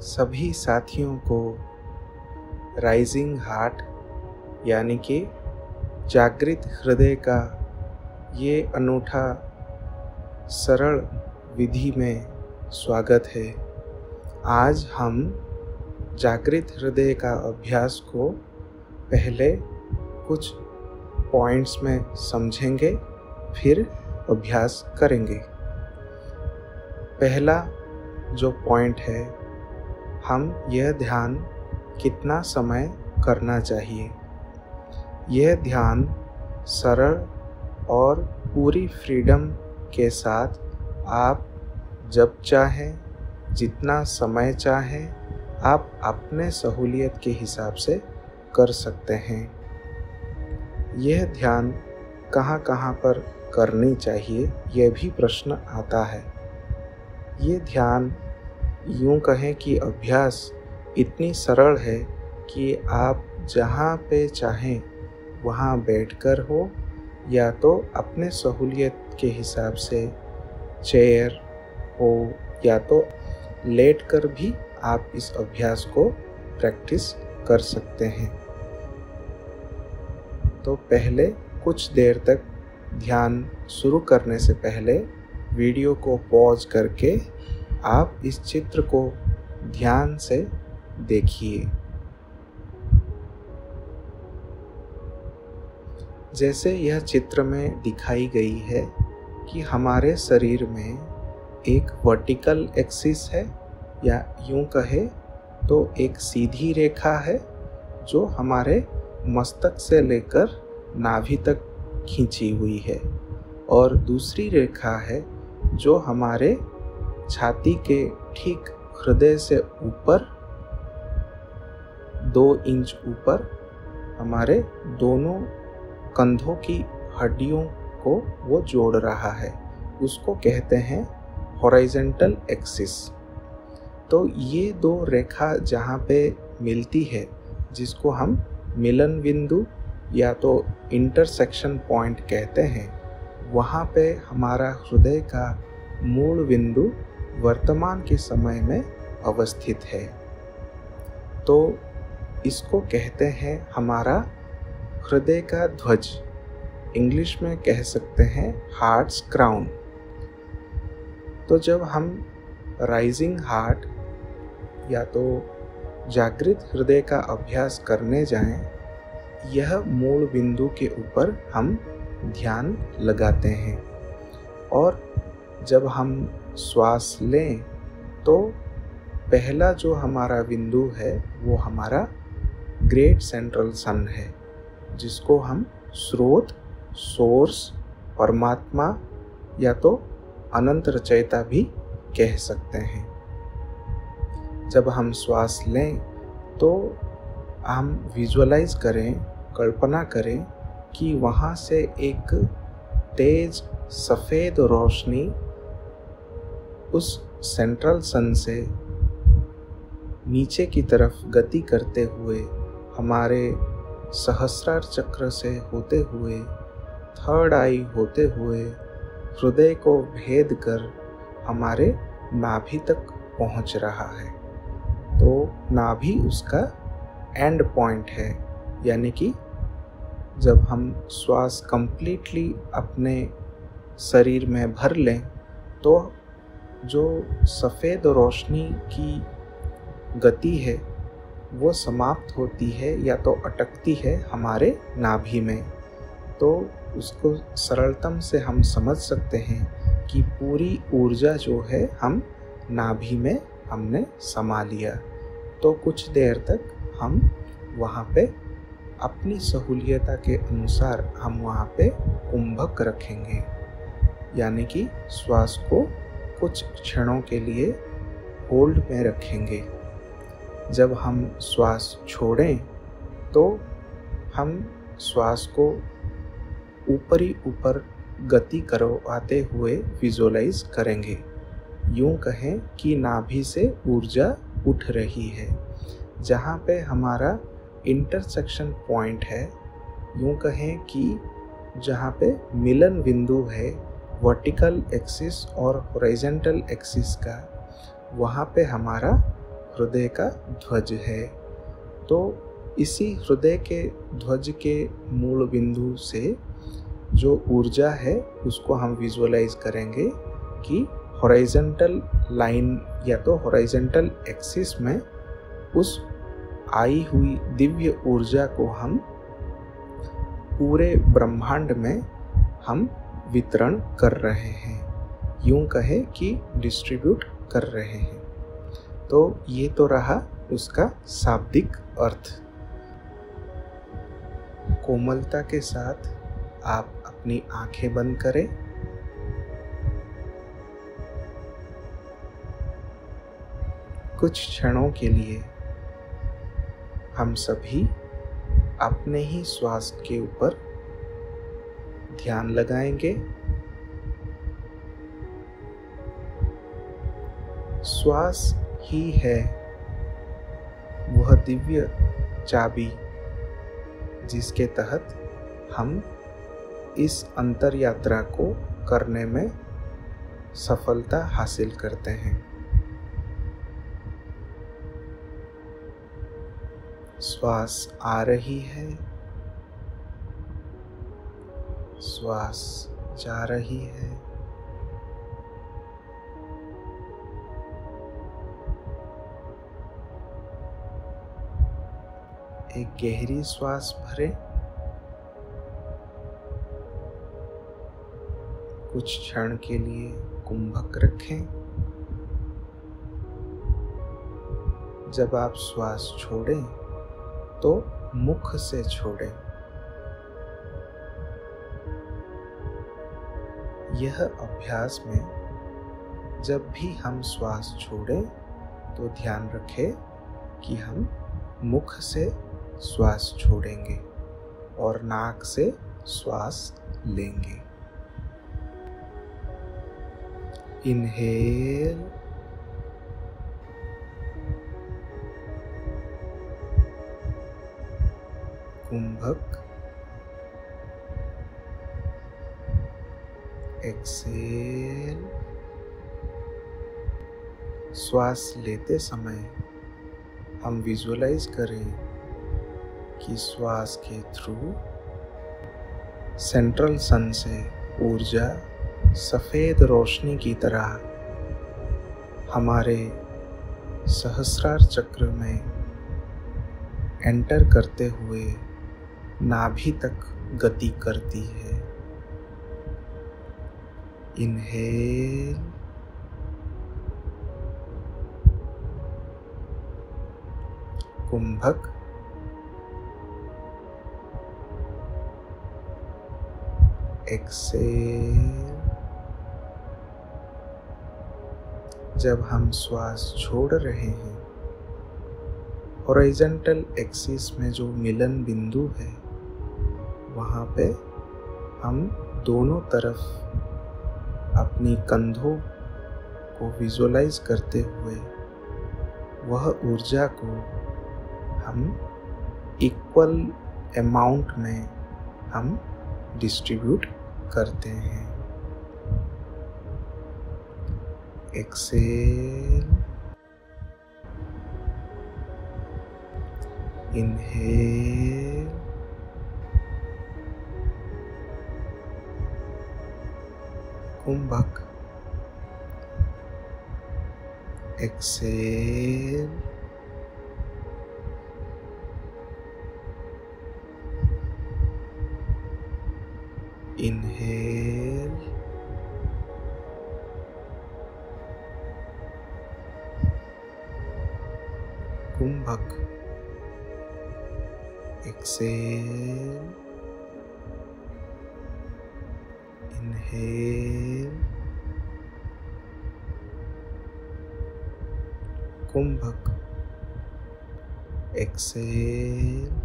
सभी साथियों को राइजिंग हार्ट यानी कि जागृत हृदय का ये अनूठा सरल विधि में स्वागत है। आज हम जागृत हृदय का अभ्यास को पहले कुछ पॉइंट्स में समझेंगे, फिर अभ्यास करेंगे। पहला जो पॉइंट है, हम यह ध्यान कितना समय करना चाहिए। यह ध्यान सरल और पूरी फ्रीडम के साथ आप जब चाहें, जितना समय चाहें, आप अपने सहूलियत के हिसाब से कर सकते हैं। यह ध्यान कहाँ कहाँ पर करनी चाहिए, यह भी प्रश्न आता है। ये ध्यान यूँ कहें कि अभ्यास इतनी सरल है कि आप जहाँ पे चाहें वहाँ बैठकर हो या तो अपने सहूलियत के हिसाब से चेयर हो या तो लेटकर भी आप इस अभ्यास को प्रैक्टिस कर सकते हैं। तो पहले कुछ देर तक ध्यान शुरू करने से पहले वीडियो को पॉज करके आप इस चित्र को ध्यान से देखिए। जैसे यह चित्र में दिखाई गई है कि हमारे शरीर में एक वर्टिकल एक्सिस है या यूं कहे तो एक सीधी रेखा है जो हमारे मस्तक से लेकर नाभि तक खींची हुई है, और दूसरी रेखा है जो हमारे छाती के ठीक हृदय से ऊपर 2 इंच ऊपर हमारे दोनों कंधों की हड्डियों को वो जोड़ रहा है। उसको कहते हैं हॉरिजॉन्टल एक्सिस। तो ये 2 रेखा जहाँ पे मिलती है, जिसको हम मिलन बिंदु या तो इंटरसेक्शन पॉइंट कहते हैं, वहाँ पे हमारा हृदय का मूल बिंदु वर्तमान के समय में अवस्थित है। तो इसको कहते हैं हमारा हृदय का ध्वज, इंग्लिश में कह सकते हैं हार्ट्स क्राउन। तो जब हम राइजिंग हार्ट या तो जागृत हृदय का अभ्यास करने जाएं, यह मूल बिंदु के ऊपर हम ध्यान लगाते हैं। और जब हम श्वास लें तो पहला जो हमारा बिंदु है वो हमारा ग्रेट सेंट्रल सन है, जिसको हम स्रोत, सोर्स, परमात्मा या तो अनंत रचयिता भी कह सकते हैं। जब हम श्वास लें तो हम विजुअलाइज करें, कल्पना करें कि वहाँ से एक तेज सफ़ेद रोशनी उस सेंट्रल सन से नीचे की तरफ गति करते हुए हमारे सहस्रार चक्र से होते हुए, थर्ड आई होते हुए, हृदय को भेद कर हमारे नाभि तक पहुंच रहा है। तो नाभि उसका एंड पॉइंट है, यानी कि जब हम श्वास कंप्लीटली अपने शरीर में भर लें तो जो सफ़ेद रोशनी की गति है वो समाप्त होती है या तो अटकती है हमारे नाभि में। तो उसको सरलतम से हम समझ सकते हैं कि पूरी ऊर्जा जो है हम नाभि में हमने समा लिया। तो कुछ देर तक हम वहाँ पे अपनी सहूलियता के अनुसार हम वहाँ पे कुंभक रखेंगे, यानी कि श्वास को कुछ क्षणों के लिए होल्ड में रखेंगे। जब हम श्वास छोड़ें तो हम श्वास को ऊपरी ऊपर गति करवाते हुए विजुअलाइज करेंगे। यूं कहें कि नाभि से ऊर्जा उठ रही है। जहाँ पे हमारा इंटरसेक्शन पॉइंट है, यूं कहें कि जहाँ पे मिलन बिंदु है वर्टिकल एक्सिस और हॉरिजॉन्टल एक्सिस का, वहाँ पे हमारा हृदय का ध्वज है। तो इसी हृदय के ध्वज के मूल बिंदु से जो ऊर्जा है उसको हम विजुअलाइज करेंगे कि हॉरिजॉन्टल लाइन या तो हॉरिजॉन्टल एक्सिस में उस आई हुई दिव्य ऊर्जा को हम पूरे ब्रह्मांड में हम वितरण कर रहे हैं, यूं कहे कि डिस्ट्रीब्यूट कर रहे हैं। तो ये तो रहा उसका शाब्दिक अर्थ। कोमलता के साथ आप अपनी आंखें बंद करें। कुछ क्षणों के लिए हम सभी अपने ही श्वास के ऊपर ध्यान लगाएंगे। श्वास ही है वह दिव्य चाबी जिसके तहत हम इस अंतर यात्रा को करने में सफलता हासिल करते हैं। श्वास आ रही है, श्वास जा रही है। एक गहरी श्वास भरें। कुछ क्षण के लिए कुंभक रखें। जब आप श्वास छोड़ें तो मुख से छोड़ें। यह अभ्यास में जब भी हम श्वास छोड़ें तो ध्यान रखें कि हम मुख से श्वास छोड़ेंगे और नाक से श्वास लेंगे। इनहेल, कुंभक, एक्सेल। श्वास लेते समय हम विजुअलाइज करें कि श्वास के थ्रू सेंट्रल सन से ऊर्जा सफेद रोशनी की तरह हमारे सहस्रार चक्र में एंटर करते हुए नाभि तक गति करती है। इनहेल, कुंभक, एक्सेल। जब हम श्वास छोड़ रहे हैं, हॉरिजॉन्टल एक्सिस में जो मिलन बिंदु है वहाँ पे हम दोनों तरफ अपनी कंधों को विजुअलाइज करते हुए वह ऊर्जा को हम इक्वल अमाउंट में हम डिस्ट्रीब्यूट करते हैं। एक्सेल, इनहेल, कुंभक, एक्सेल, इनहेल, कुंभक, एक्सेल, इनहेल, कुंभक, एक्सेल।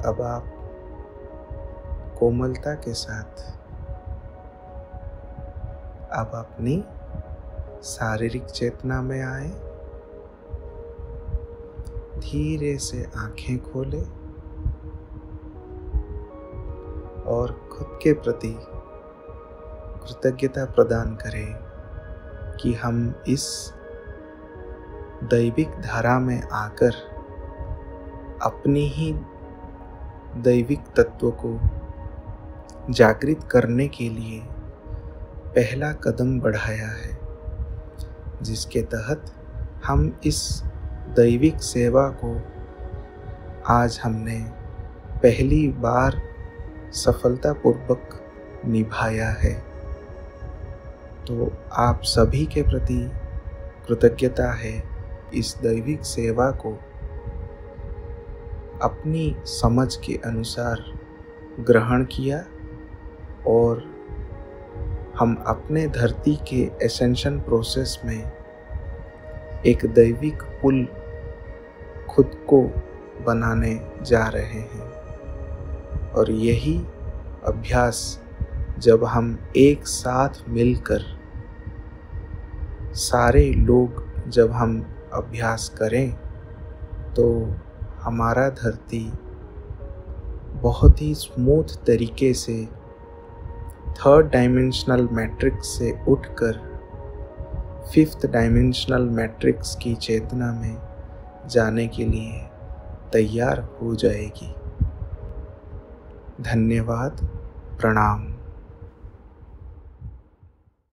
अब आप कोमलता के साथ अब अपनी शारीरिक चेतना में आए। धीरे से आंखें खोलें और खुद के प्रति कृतज्ञता प्रदान करें कि हम इस दैविक धारा में आकर अपनी ही दैविक तत्व को जागृत करने के लिए पहला कदम बढ़ाया है, जिसके तहत हम इस दैविक सेवा को आज हमने पहली बार सफलतापूर्वक निभाया है। तो आप सभी के प्रति कृतज्ञता है इस दैविक सेवा को अपनी समझ के अनुसार ग्रहण किया और हम अपने धरती के एसेंशन प्रोसेस में एक दैविक पुल खुद को बनाने जा रहे हैं। और यही अभ्यास जब हम एक साथ मिलकर सारे लोग जब हम अभ्यास करें तो हमारा धरती बहुत ही स्मूथ तरीके से थर्ड डायमेंशनल मैट्रिक्स से उठकर फिफ्थ डायमेंशनल मैट्रिक्स की चेतना में जाने के लिए तैयार हो जाएगी। धन्यवाद। प्रणाम।